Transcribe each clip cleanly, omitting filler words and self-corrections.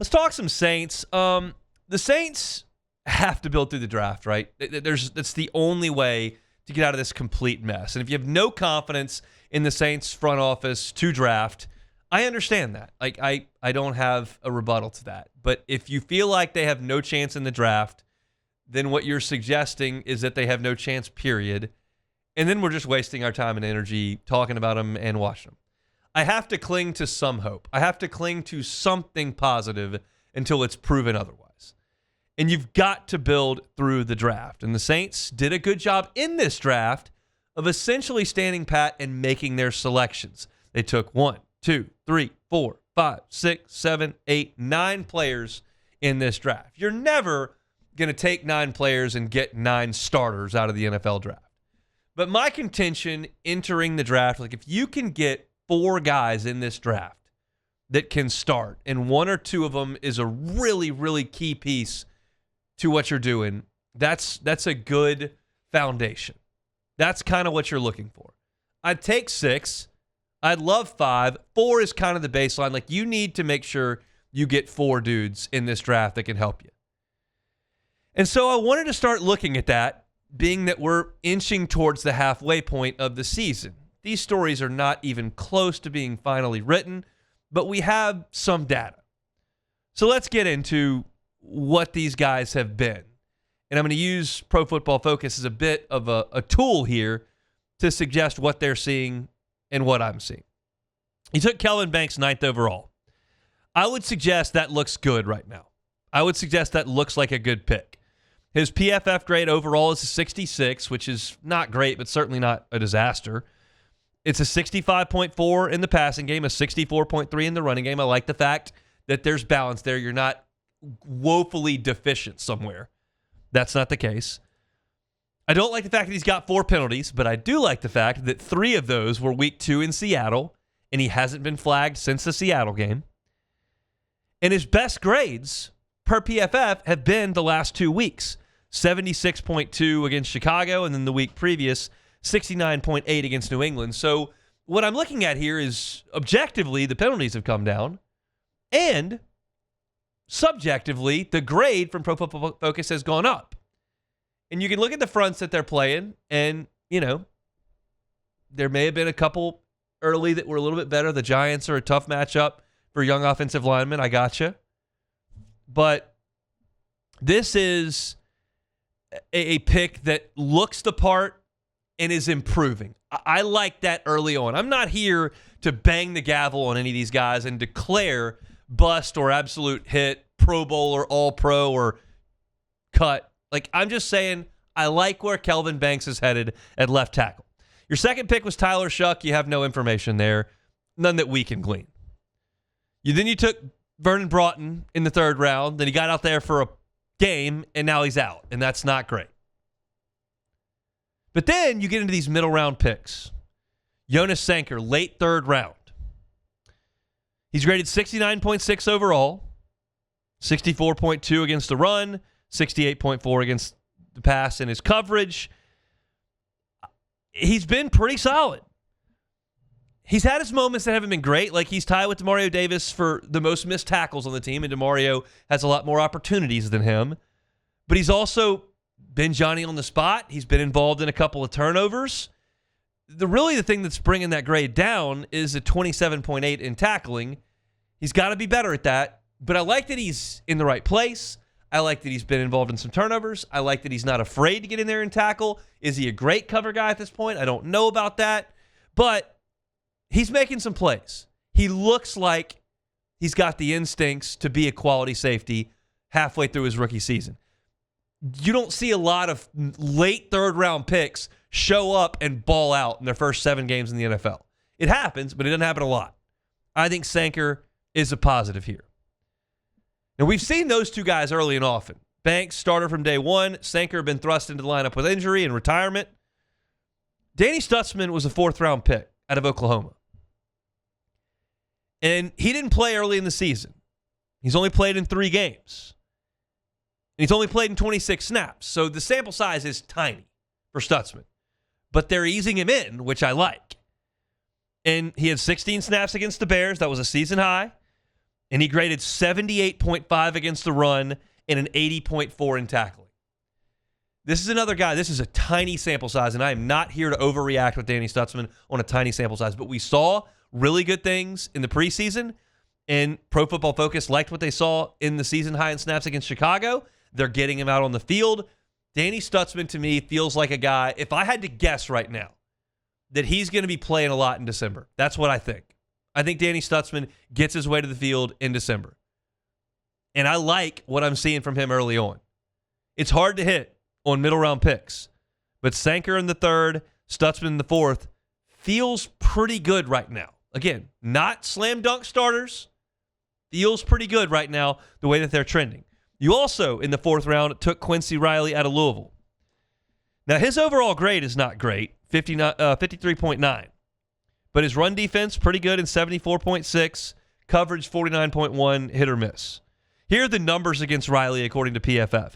Let's talk some Saints. The Saints have to build through the draft, right? That's the only way to get out of this complete mess. And if you have no confidence in the Saints front office to draft, I understand that. Like I don't have a rebuttal to that. But if you feel like they have no chance in the draft, then what you're suggesting is that they have no chance, period. And then we're just wasting our time and energy talking about them and watching them. I have to cling to some hope. I have to cling to something positive until it's proven otherwise. And you've got to build through the draft. And the Saints did a good job in this draft of essentially standing pat and making their selections. They took 1, 2, 3, 4, 5, 6, 7, 8, 9 players in this draft. You're never going to take 9 players and get 9 starters out of the NFL draft. But my contention entering the draft, like if you can get 4 guys in this draft that can start, and 1 or 2 of them is a really, really key piece to what you're doing, that's a good foundation. That's kind of what you're looking for. I'd take 6. I'd love 5. 4 is kind of the baseline. Like you need to make sure you get 4 dudes in this draft that can help you. And so I wanted to start looking at that, being that we're inching towards the halfway point of the season. These stories are not even close to being finally written, but we have some data. So let's get into what these guys have been. And I'm going to use Pro Football Focus as a bit of a tool here to suggest what they're seeing and what I'm seeing. He took Kelvin Banks 9th overall. I would suggest that looks good right now. I would suggest that looks like a good pick. His PFF grade overall is a 66, which is not great, but certainly not a disaster. It's a 65.4 in the passing game, a 64.3 in the running game. I like the fact that there's balance there. You're not woefully deficient somewhere. That's not the case. I don't like the fact that he's got 4 penalties, but I do like the fact that 3 of those were week 2 in Seattle, and he hasn't been flagged since the Seattle game. And his best grades per PFF have been the last 2 weeks. 76.2 against Chicago, and then the week previous, 69.8 against New England. So what I'm looking at here is objectively the penalties have come down, and subjectively the grade from Pro Football Focus has gone up. And you can look at the fronts that they're playing, and, you know, there may have been a couple early that were a little bit better. The Giants are a tough matchup for young offensive linemen. I gotcha. But this is a pick that looks the part and is improving. I like that early on. I'm not here to bang the gavel on any of these guys and declare bust or absolute hit, Pro Bowl or All Pro or cut. Like, I'm just saying I like where Kelvin Banks is headed at left tackle. Your second pick was Tyler Shuck. You have no information there. None that we can glean. Then you took Vernon Broughton in the 3rd round. Then he got out there for a game, and now he's out, and that's not great. But then you get into these middle round picks. Jonas Sanker, late 3rd round. He's graded 69.6 overall, 64.2 against the run, 68.4 against the pass and his coverage. He's been pretty solid. He's had his moments that haven't been great. Like he's tied with Demario Davis for the most missed tackles on the team, and Demario has a lot more opportunities than him. But he's also been Johnny on the spot. He's been involved in a couple of turnovers. The thing that's bringing that grade down is a 27.8 in tackling. He's got to be better at that. But I like that he's in the right place. I like that he's been involved in some turnovers. I like that he's not afraid to get in there and tackle. Is he a great cover guy at this point? I don't know about that. But he's making some plays. He looks like he's got the instincts to be a quality safety halfway through his rookie season. You don't see a lot of late 3rd round picks show up and ball out in their first 7 games in the NFL. It happens, but it doesn't happen a lot. I think Sanker is a positive here. Now, we've seen those 2 guys early and often. Banks, starter from day 1. Sanker been thrust into the lineup with injury and retirement. Danny Stutsman was a 4th round pick out of Oklahoma. And he didn't play early in the season. He's only played in 3 games. And he's only played in 26 snaps. So the sample size is tiny for Stutzman. But they're easing him in, which I like. And he had 16 snaps against the Bears. That was a season high. And he graded 78.5 against the run and an 80.4 in tackling. This is another guy. This is a tiny sample size, and I am not here to overreact with Danny Stutsman on a tiny sample size, but we saw really good things in the preseason, and Pro Football Focus liked what they saw in the season high in snaps against Chicago. They're getting him out on the field. Danny Stutsman, to me, feels like a guy, if I had to guess right now, that he's going to be playing a lot in December. That's what I think. I think Danny Stutsman gets his way to the field in December. And I like what I'm seeing from him early on. It's hard to hit on middle round picks, but Sanker in the third, Stutzman in the fourth feels pretty good right now. Again, not slam dunk starters. Feels pretty good right now the way that they're trending. You also, in the fourth round, took Quincy Riley out of Louisville. Now, his overall grade is not great, 53.9. But his run defense, pretty good in 74.6. Coverage, 49.1, hit or miss. Here are the numbers against Riley according to PFF.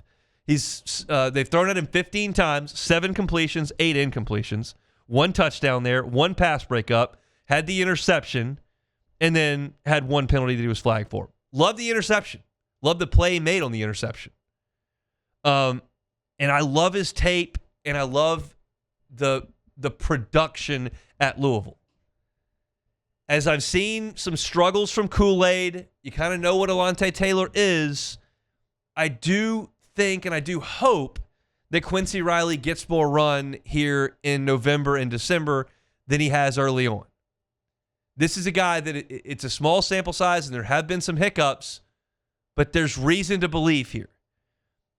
They've thrown at him 15 times, 7 completions, 8 incompletions, 1 touchdown there, 1 pass breakup, had the interception, and then had 1 penalty that he was flagged for. Love the interception. Love the play he made on the interception. And I love his tape, and I love the production at Louisville. As I've seen some struggles from Kool-Aid, you kind of know what Alontae Taylor is. I do think and I do hope that Quincy Riley gets more run here in November and December than he has early on. This is a guy that it's a small sample size, and there have been some hiccups, but there's reason to believe here.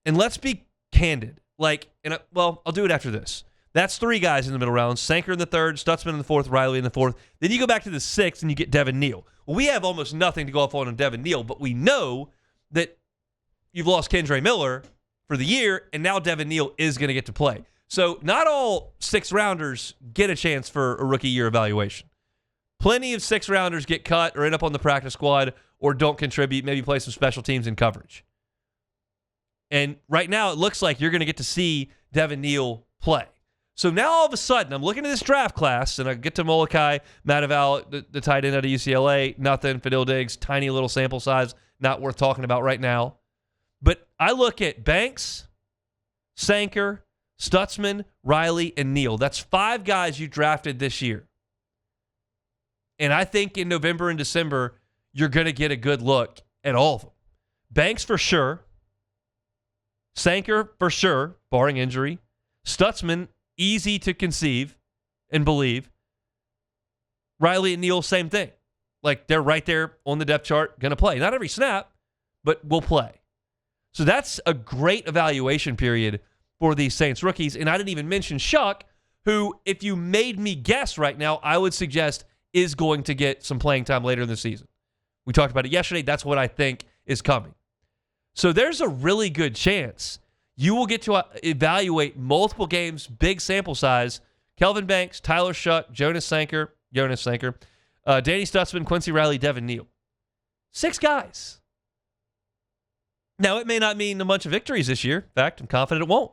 And let's be candid. I'll do it after this. That's 3 guys in the middle round. Sanker in the third, Stutzman in the fourth, Riley in the fourth. Then you go back to the 6th, and you get Devin Neal. Well, we have almost nothing to go off on Devin Neal, but we know that you've lost Kendre Miller for the year, and now Devin Neal is going to get to play. So not all 6th-rounders get a chance for a rookie year evaluation. Plenty of 6th-rounders get cut or end up on the practice squad or don't contribute, maybe play some special teams in coverage. And right now it looks like you're going to get to see Devin Neal play. So now all of a sudden, I'm looking at this draft class, and I get to Molokai, Mataval, the tight end out of UCLA, nothing, Fadil Diggs, tiny little sample size, not worth talking about right now. But I look at Banks, Sanker, Stutzman, Riley, and Neal. That's 5 guys you drafted this year. And I think in November and December, you're going to get a good look at all of them. Banks for sure. Sanker for sure, barring injury. Stutzman, easy to conceive and believe. Riley and Neal, same thing. Like, they're right there on the depth chart, going to play. Not every snap, but will play. So that's a great evaluation period for these Saints rookies. And I didn't even mention Shuck, who, if you made me guess right now, I would suggest is going to get some playing time later in the season. We talked about it yesterday. That's what I think is coming. So there's a really good chance you will get to evaluate multiple games, big sample size. Kelvin Banks, Tyler Shuck, Jonas Sanker, Danny Stutsman, Quincy Riley, Devin Neal. 6 guys. Now, it may not mean a bunch of victories this year. In fact, I'm confident it won't.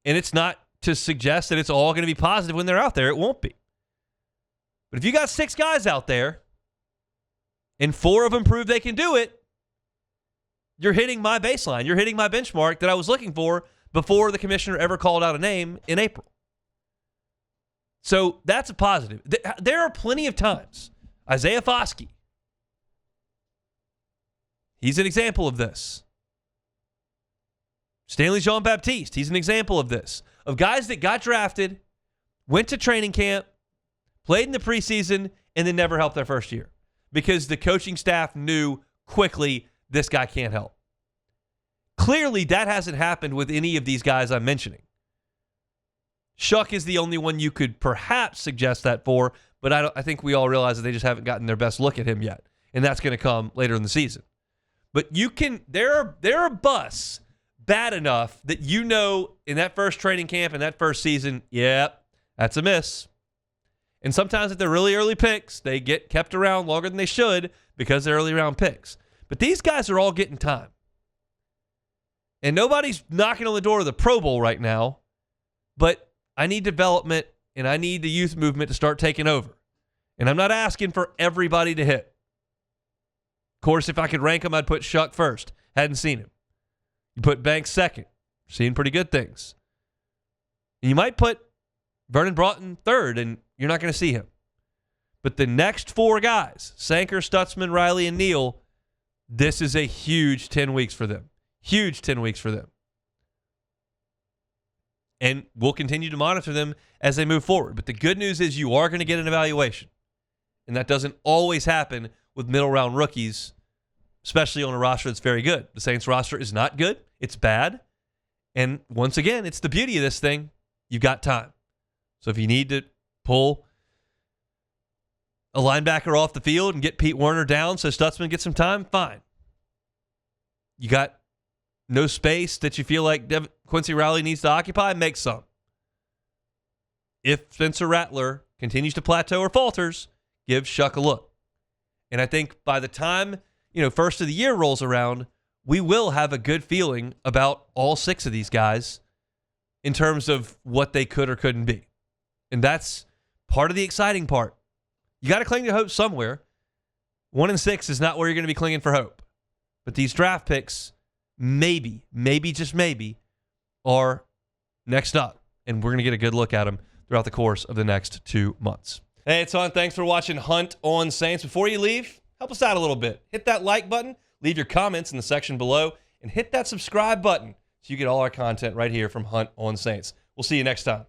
And it's not to suggest that it's all going to be positive when they're out there. It won't be. But if you got 6 guys out there and 4 of them prove they can do it, you're hitting my baseline. You're hitting my benchmark that I was looking for before the commissioner ever called out a name in April. So that's a positive. There are plenty of times. Isaiah Foskey, he's an example of this. Stanley Jean-Baptiste, he's an example of this. Of guys that got drafted, went to training camp, played in the preseason, and then never helped their first year. Because the coaching staff knew quickly this guy can't help. Clearly, that hasn't happened with any of these guys I'm mentioning. Shuck is the only one you could perhaps suggest that for, but I think we all realize that they just haven't gotten their best look at him yet, and that's going to come later in the season. But there are busts bad enough that you know in that first training camp and that first season, yep, that's a miss. And sometimes if they're really early picks, they get kept around longer than they should because they're early round picks. But these guys are all getting time. And nobody's knocking on the door of the Pro Bowl right now, but I need development and I need the youth movement to start taking over. And I'm not asking for everybody to hit. course, if I could rank him, I'd put Shuck first. Hadn't seen him. You put Banks second. Seeing pretty good things. And you might put Vernon Broughton third, and you're not going to see him. But the next 4 guys, Sanker, Stutzman, Riley, and Neal, this is a huge 10 weeks for them. Huge 10 weeks for them. And we'll continue to monitor them as they move forward. But the good news is you are going to get an evaluation. And that doesn't always happen with middle round rookies, especially on a roster that's very good. The Saints roster is not good. It's bad. And once again, it's the beauty of this thing. You've got time. So if you need to pull a linebacker off the field and get Pete Werner down so Stutzman gets some time, fine. You got no space that you feel like Quincy Riley needs to occupy, make some. If Spencer Rattler continues to plateau or falters, give Shuck a look. And I think by the time, first of the year rolls around, we will have a good feeling about all 6 of these guys in terms of what they could or couldn't be. And that's part of the exciting part. You got to cling to hope somewhere. 1 and 6 is not where you're going to be clinging for hope. But these draft picks, maybe, just maybe, are next up. And we're going to get a good look at them throughout the course of the next 2 months. Hey, it's on. Thanks for watching Hunt on Saints. Before you leave, help us out a little bit. Hit that like button, leave your comments in the section below, and hit that subscribe button so you get all our content right here from Hunt on Saints. We'll see you next time.